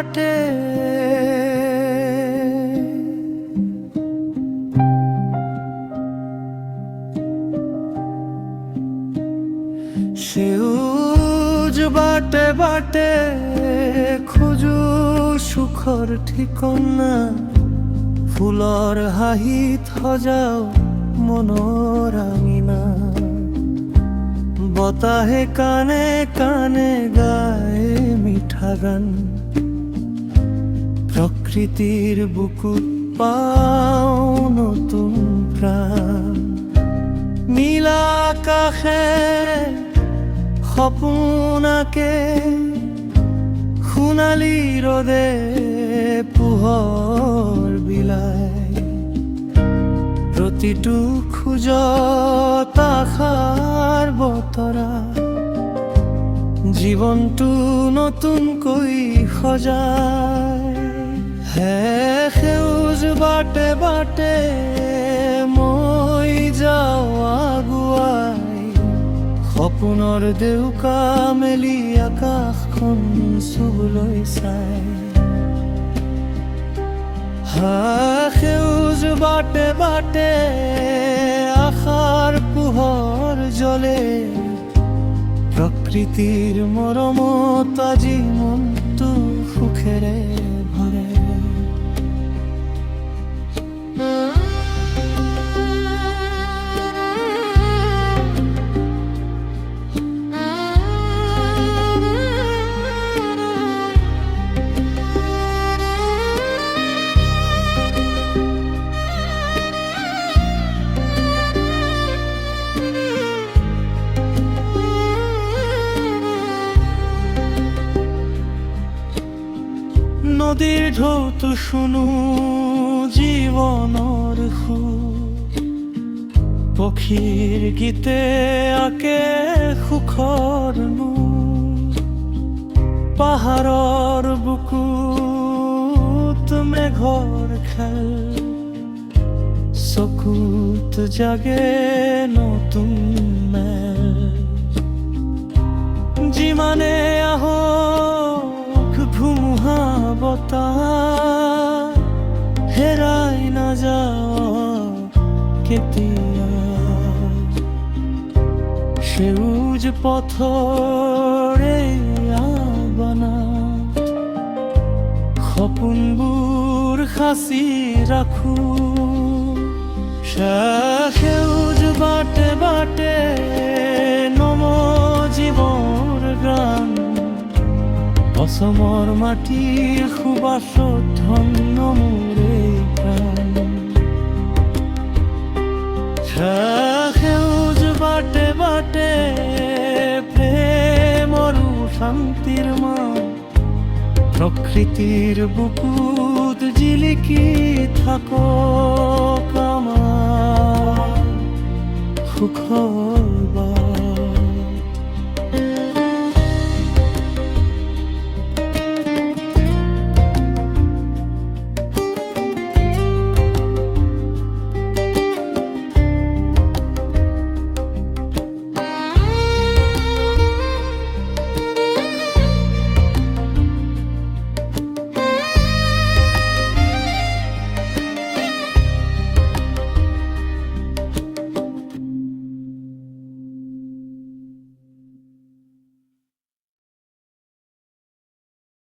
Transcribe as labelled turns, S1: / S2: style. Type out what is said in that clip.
S1: বাটে সেউজ বাটে বাটে খোঁজো সুখৰ ঠিকনা ফুলৰ হাঁহিত সজাও মনৰ আঙিনা বতাহে কানে কানে গায় মিঠা গান প্ৰকৃতিৰ বুকুত পাও নতুন প্ৰাণ নীলা আকাশে সপোন আঁকে সোণালী ৰ'দে পোহৰ বিলায় প্ৰতিটো খোজত আশাৰ বতৰা জীৱনটো নতুনকৈ সজায় হে সেউজ বাটে বাটে মই যাওঁ আগুৱাই সপোনৰ ডেউকা মেলি আকাশখন চুবলৈ চাই সেউজ বাটে বাটে আশাৰ পোহৰ জ্বলে প্ৰকৃতিৰ মৰমত আজি মনটো সুখেৰে ভৰে নদীৰ ঢৌটো শুনো জীৱনৰ সুৰ পক্ষীৰ গীতে আঁকে সুখৰ নূৰ পাহাৰৰ বুকুত মেঘৰ খেল চকুত জাগে নতুন মেল যিমানে আহক ধুমুহা বতাহ হেৰাই নাযাওক কেতিয়া সেউজ পথৰে আৱনাত সপোনবোৰ সাঁচি ৰাখো সেউজ বাটে বাটে নম জীৱৰ গান অসমৰ মাটিৰ সুবাসত ধন্য মোৰ এই প্ৰাণ সেউজ বাটে বাটে প্ৰেম আৰু শান্তিৰ মান প্ৰকৃতিৰ বুকুত জিলিকি থাকক আমাৰ সুখৰ